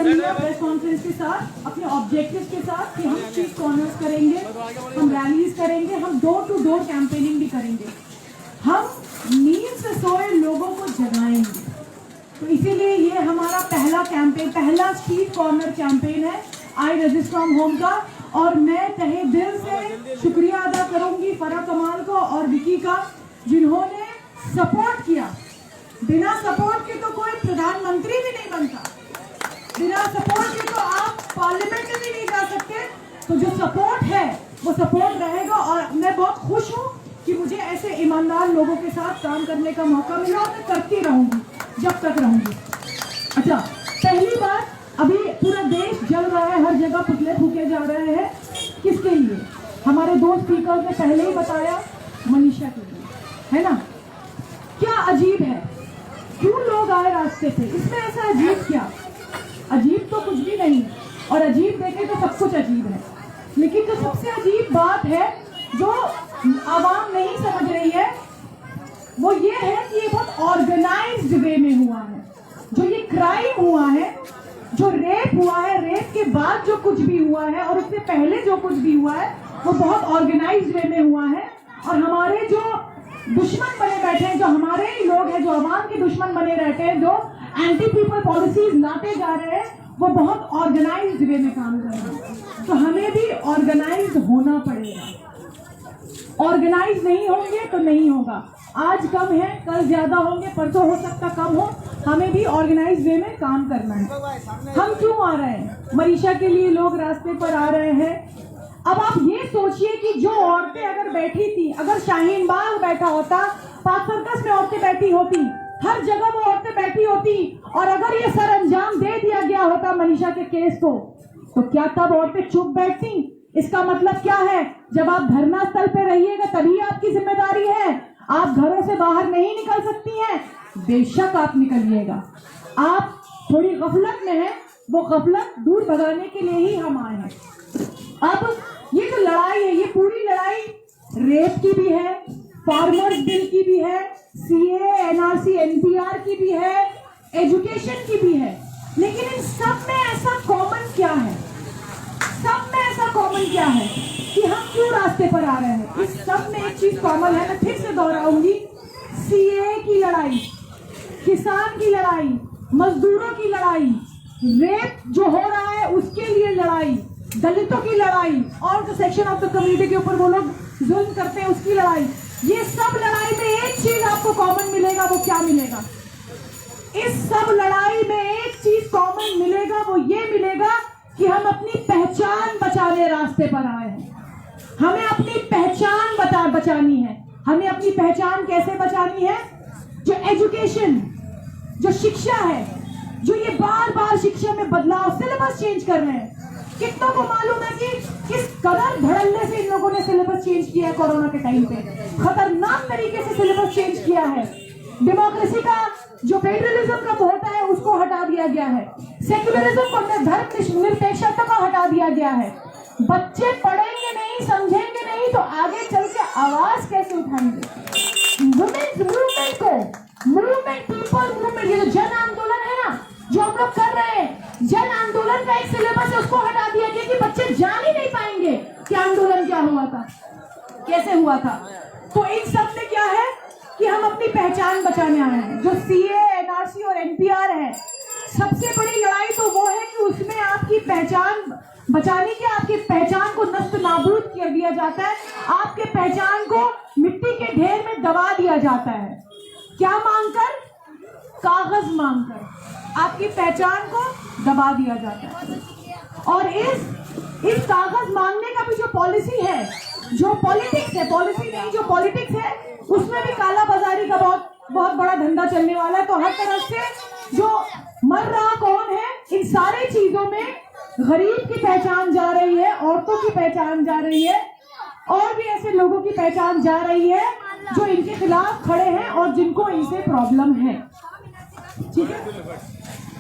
कर लिया press conference के साथ, अपने ऑब्जेक्टिव के साथ कि हम स्ट्रीट कॉर्नर्स करेंगे, हम रैलीज करेंगे, हम डोर टू डोर कैंपेनिंग भी करेंगे, हम नींद से सोए लोगों को जगाएंगे। तो इसीलिए ये हमारा पहला कैंपेन, पहला स्ट्रीट कॉर्नर कैंपेन है आई रेजिस्ट फ्रॉम होम का। और मैं तहे दिल से शुक्रिया अदा करूंगी फरा कमाल को और विकी का, जिन्होंने सपोर्ट किया। बिना सपोर्ट के तो कोई प्रधानमंत्री भी नहीं बनता, बिना सपोर्ट के तो आप पार्लियामेंट में भी नहीं जा सकते। तो जो सपोर्ट है वो सपोर्ट रहेगा और मैं बहुत खुश हूँ कि मुझे ऐसे ईमानदार लोगों के साथ काम करने का मौका मिला और मैं करती रहूंगी जब तक रहूंगी। अच्छा, पहली बात, अभी पूरा देश जल रहा है, हर जगह पुतले फूके जा रहे हैं। किसके लिए? हमारे दो स्पीकर ने पहले ही बताया, मनीषा के लिए, है ना। क्या अजीब है, क्यों लोग आए रास्ते पे, इसमें ऐसा अजीब क्या? अजीब तो कुछ भी नहीं, और अजीब देखे तो सब कुछ अजीब है। लेकिन जो सबसे अजीब बात है जो आवाम नहीं समझ रही है वो ये है कि ये बहुत ऑर्गेनाइज्ड वे में हुआ है। जो ये क्राइम हुआ है, जो रेप हुआ है, रेप के बाद जो कुछ भी हुआ है और उससे पहले जो कुछ भी हुआ है वो बहुत ऑर्गेनाइज्ड वे में हुआ है। और हमारे जो दुश्मन बने बैठे हैं, जो हमारे ही लोग हैं, जो आवाम के दुश्मन बने रहते हैं, जो एंटी पीपल पॉलिसीज लाते जा रहे हैं, वो बहुत ऑर्गेनाइज्ड वे में काम कर रहे हैं। तो हमें भी ऑर्गेनाइज्ड होना पड़ेगा। ऑर्गेनाइज नहीं होंगे तो नहीं होगा। आज कम है, कल ज्यादा होंगे, परसों हो सकता कम हो। हमें भी ऑर्गेनाइज वे में काम करना है। हम क्यों आ रहे हैं? मनीषा के लिए लोग रास्ते पर आ रहे हैं। अब आप ये सोचिए कि जो औरतें अगर बैठी थी, अगर शाहीन बाग बैठा होता, पाक सर्कस में औरतें बैठी होती, हर जगह वो औरतें बैठी होती, और अगर ये सर अंजाम दे दिया गया होता मनीषा के केस को, तो क्या तब औरतें चुप बैठती? इसका मतलब क्या है? जब आप धरना स्थल पे रहिएगा तभी आपकी जिम्मेदारी है। आप घरों से बाहर नहीं निकल सकती हैं, बेशक आप निकलिएगा। आप थोड़ी गफलत में हैं, वो गफलत दूर भगाने के लिए ही हम आए हैं। अब ये जो लड़ाई है, ये पूरी लड़ाई रेप की भी है, फार्मर्स बिल की भी है, सीए, एनआरसी, एनपीआर की भी है, एजुकेशन की भी है। लेकिन इन सब में ऐसा कॉमन क्या है? सब में ऐसा कॉमन क्या है कि हम क्यों रास्ते पर आ रहे हैं? इस सब में एक चीज कॉमन है, मैं फिर से दोहराऊंगी। सीए की लड़ाई, किसान की लड़ाई, मजदूरों की लड़ाई, रेप जो हो रहा है उसके लिए लड़ाई, दलितों की लड़ाई, और जो सेक्शन ऑफ द कम्युनिटी के ऊपर वो लोग जुल्म करते हैं उसकी लड़ाई। ये सब लड़ाई में एक चीज आपको कॉमन मिलेगा। वो क्या मिलेगा? इस सब लड़ाई में एक चीज कॉमन मिलेगा, वो ये मिलेगा कि हम अपनी पहचान बचाने रास्ते पर आए हैं। हमें अपनी पहचान बचानी है। हमें अपनी पहचान कैसे बचानी है? जो एजुकेशन, जो शिक्षा है, जो ये बार बार शिक्षा में बदलाव, सिलेबस चेंज कर रहे हैं। कितनों को मालूम है कि किस कदर धड़ल्ले से इन लोगों ने सिलेबस चेंज किया है? कोरोना के टाइम पे खतरनाक तरीके से सिलेबस चेंज किया है। डेमोक्रेसी का जो फेडरलिज्म का होता है उसको हटा दिया गया है, सेक्युलरिज्म को, धर्म निरपेक्षता को हटा दिया गया है। बच्चे पढ़ेंगे नहीं, समझेंगे नहीं तो आगे चल के आवाज कैसे उठाएंगे? मूवमेंट को, मूवमेंट, पीपल मूवमेंट, ये जो जन आंदोलन है ना जो हम लोग कर रहे हैं, जन आंदोलन का एक सिलेबस है, उसको हटा दिया गया कि बच्चे जान ही नहीं पाएंगे कि आंदोलन क्या हुआ था, कैसे हुआ था। तो इन सब में क्या है कि हम अपनी पहचान बचाने आए हैं। जो सीए, एनआरसी और एनपीआर है, सबसे बड़ी लड़ाई तो वो है कि उसमें आपकी पहचान बचाने की, आपकी पहचान को नष्ट नाबूद कर दिया जाता है, आपके पहचान को मिट्टी के ढेर में दबा दिया जाता है। क्या मांगकर? कागज मांगकर आपकी पहचान को दबा दिया जाता है। और इस कागज मांगने का भी जो पॉलिसी है, जो पॉलिटिक्स है, पॉलिसी नहीं जो पॉलिटिक्स है, उसमें भी काला बाजारी का बहुत बड़ा धंधा चलने वाला है। तो हर तरफ से जो मर रहा कौन है, इन सारी चीजों में गरीब की पहचान जा रही है, औरतों की पहचान जा रही है, और भी ऐसे लोगों की पहचान जा रही है जो इनके खिलाफ खड़े हैं और जिनको इनसे प्रॉब्लम है। ठीक है।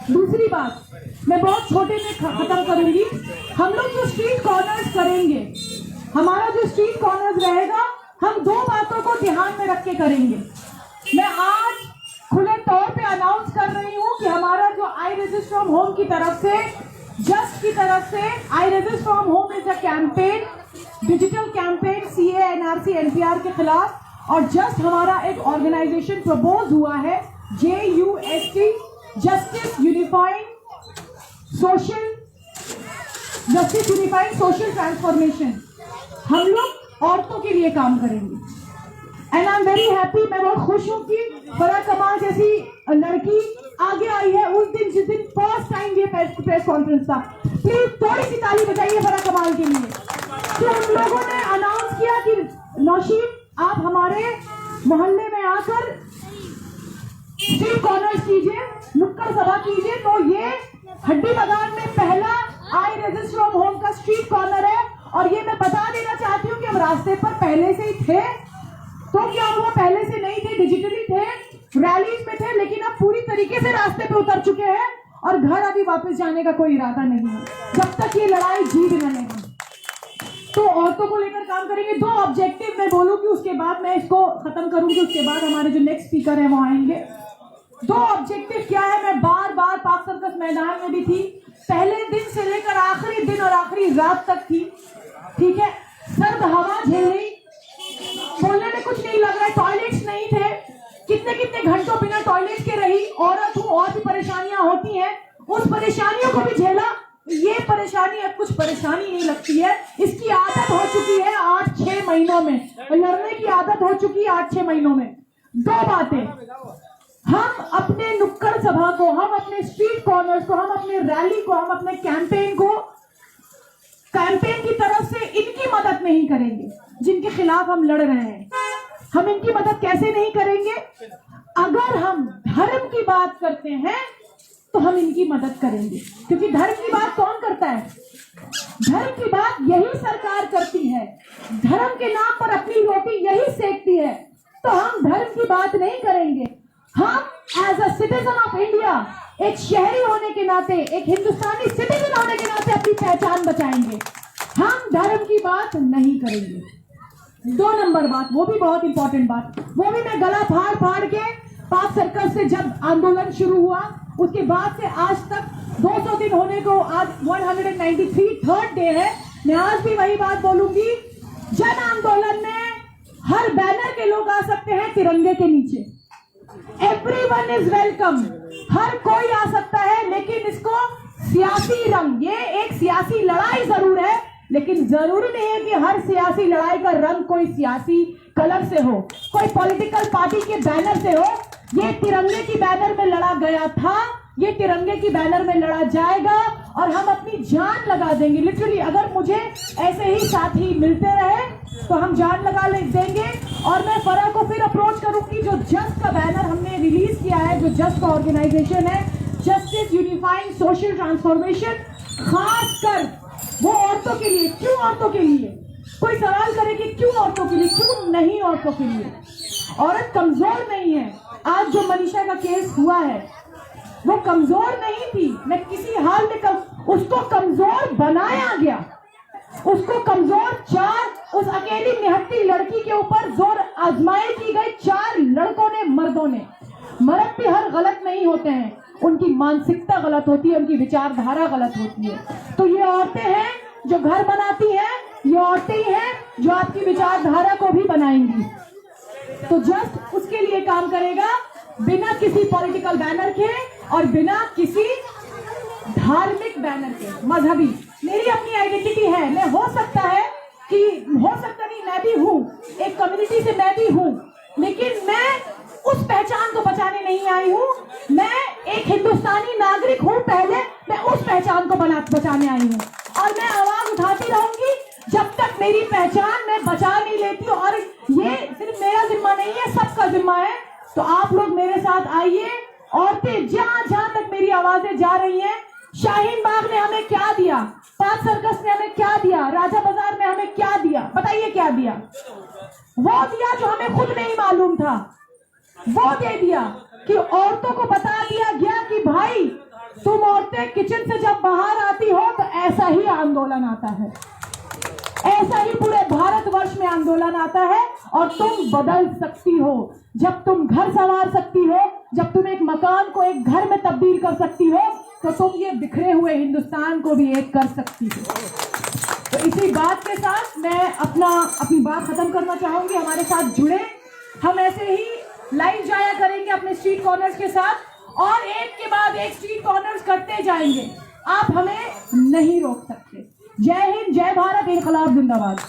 दूसरी बात मैं बहुत छोटे में खत्म करूंगी। हम लोग जो स्ट्रीट कॉर्नर्स करेंगे, हमारा जो स्ट्रीट कॉर्नर्स रहेगा, हम दो बातों को ध्यान में रख के करेंगे। मैं आज खुले तौर पे अनाउंस कर रही हूँ कि हमारा जो आई रेजिस्ट फ्रॉम होम की तरफ से, जस्ट की तरफ से, I resist from home is a campaign, digital campaign CAA NRC NPR के खिलाफ। और जस्ट हमारा एक ऑर्गेनाइजेशन प्रपोज हुआ है, JUST, justice unifying social transformation. हम लोग औरतों के लिए काम करेंगे and I am very happy. मैं बहुत खुश हूँ कि फरा कमाल जैसी लड़की आगे आई है। उस दिन जिस दिन फर्स्ट टाइम ये प्रेस कॉन्फ्रेंस था, प्लीज थोड़ी सी ताली बजाइए फरा कमाल के लिए। तो उन लोगों ने अनाउंस किया कि नौशीन आप हमारे मोहल्ले में आकर स्ट्रीट कॉर्नर्स कीजिए, नुक्कड़ सभा कीजिए। तो ये हड्डी मैदान में पहला आई रेजिस्ट फ्रॉम होम का स्ट्रीट कॉर्नर है। और ये मैं बता देना चाहती हूँ कि हम रास्ते पर पहले से ही थे। तो क्या हुआ, पहले से नहीं थे, डिजिटली थे, रैलीज में थे, लेकिन अब पूरी तरीके से रास्ते पे उतर चुके हैं और घर अभी वापस जाने का कोई इरादा नहीं है जब तक ये लड़ाई जीत न लेंगे। तो औरतों को लेकर काम करेंगे। 2 ऑब्जेक्टिव मैं बोलूंगी, उसके बाद मैं इसको खत्म करूंगी, उसके बाद हमारे जो नेक्स्ट स्पीकर है वो आएंगे। 2 ऑब्जेक्टिव क्या है, मैं बार बार पाक सर्कस मैदान में भी थी, पहले दिन से लेकर आखिरी दिन और आखिरी रात तक थी। ठीक है, सर्द हवा झेली, बोलने में कुछ नहीं लग रहा है, टॉयलेट्स नहीं थे, कितने कितने घंटों बिना टॉयलेट के रही, औरत हूँ और भी परेशानियां होती हैं, उस परेशानियों को भी झेला। ये परेशानी अब कुछ परेशानी नहीं लगती है, इसकी आदत हो चुकी है 8-6 महीनों में, लड़ने की आदत हो चुकी है 8-6 महीनों में। 2 बातें, हम अपने नुक्कड़ सभा को, हम अपने स्ट्रीट कॉर्नर्स को, हम अपने रैली को, हम अपने कैंपेन को, कैंपेन की तरफ से इनकी मदद नहीं करेंगे जिनके खिलाफ हम लड़ रहे हैं। हम इनकी मदद कैसे नहीं करेंगे? अगर हम धर्म की बात करते हैं तो हम इनकी मदद करेंगे, क्योंकि धर्म की बात कौन करता है? धर्म की बात यही सरकार करती है, धर्म के नाम पर अपनी रोटी यही सेकती है। तो हम धर्म की बात नहीं करेंगे। हम as a citizen of India, एक शहरी होने के नाते, एक हिंदुस्तानी सिटीजन होने के नाते अपनी पहचान बचाएंगे। हम धर्म की बात नहीं करेंगे। 2 नंबर बात, वो भी बहुत इंपॉर्टेंट बात, वो भी मैं गला फाड़ फाड़ के पाक सर्कस से जब आंदोलन शुरू हुआ उसके बाद से आज तक 200 दिन होने को, आज 193 थर्ड डे है, मैं आज भी वही बात बोलूंगी। जन आंदोलन में हर बैनर के लोग आ सकते हैं तिरंगे के नीचे, एवरीवन इज वेलकम, हर कोई आ सकता है, लेकिन इसको सियासी रंग, ये एक सियासी लड़ाई जरूर है, लेकिन जरूरी नहीं है कि हर सियासी लड़ाई का रंग कोई सियासी कलर से हो, कोई पॉलिटिकल पार्टी के बैनर से हो। ये तिरंगे की बैनर में लड़ा गया था, ये तिरंगे की बैनर में लड़ा जाएगा और हम अपनी जान लगा देंगे। लिटरली अगर मुझे ऐसे ही साथी मिलते रहे तो हम जान लगा देंगे। और मैं फरा को फिर अप्रोच करूंगी, जो जस्ट का बैनर हमने रिलीज किया है, जो जस्ट का ऑर्गेनाइजेशन है, जस्टिस यूनिफाइंग सोशल ट्रांसफॉर्मेशन, खासकर वो औरतों के लिए। क्यों औरतों के लिए? कोई सवाल करे कि क्यों औरतों के लिए? क्यों नहीं औरतों के लिए? औरत कमजोर नहीं है। आज जो मनीषा का केस हुआ है वो कमजोर नहीं थी, मैं किसी हाल में उसको कमजोर बनाया गया, उसको कमजोर उस अकेली निहत्ती लड़की के ऊपर जोर आजमाई की गई। 4 लड़कों ने, मर्दों ने। मर्द भी हर गलत नहीं होते हैं, उनकी मानसिकता गलत होती है, उनकी विचारधारा गलत होती है। तो ये औरतें हैं जो घर बनाती हैं, ये औरतें ही हैं जो आपकी विचारधारा को भी बनाएंगी। तो जस्ट उसके लिए काम करेगा, बिना किसी पॉलिटिकल बैनर के और बिना किसी धार्मिक बैनर के, मजहबी। मेरी अपनी आइडेंटिटी है, मैं हो सकता नहीं, मैं भी हूँ, एक कम्युनिटी से मैं भी हूँ, लेकिन मैं उस पहचान को बचाने नहीं आई हूँ। मैं एक हिंदुस्तानी नागरिक हूँ, पहले मैं उस पहचान को बचाने आई हूँ और मैं आवाज उठाती रहूंगी जब तक मेरी पहचान मैं बचा नहीं लेती। और ये सिर्फ मेरा जिम्मा नहीं है, सबका जिम्मा है। तो आप लोग मेरे साथ आइए। औरतें जहां जहां तक मेरी आवाजें जा रही हैं, शाहीन बाग ने हमें क्या दिया, पाक सर्कस ने हमें क्या दिया, राजा बाजार ने हमें क्या दिया, बताइए क्या दिया? वो दिया जो हमें खुद नहीं मालूम था, वो दे दिया कि औरतों को बता दिया गया कि भाई तुम औरतें किचन से जब बाहर आती हो तो ऐसा ही आंदोलन आता है, ऐसा ही पूरे भारतवर्ष में आंदोलन आता है और तुम बदल सकती हो। जब तुम घर संवार सकती हो जब तुम एक मकान को एक घर में तब्दील कर सकती हो, तो तुम ये बिखरे हुए हिंदुस्तान को भी एक कर सकती हो। तो इसी बात के साथ मैं अपनी बात खत्म करना चाहूंगी। हमारे साथ जुड़े, हम ऐसे ही लाइव जाया करेंगे अपने स्ट्रीट कॉर्नर्स के साथ, और एक के बाद एक स्ट्रीट कॉर्नर्स करते जाएंगे। आप हमें नहीं रोक सकते। जय हिंद, जय भारत, इनकलाब जिंदाबाद।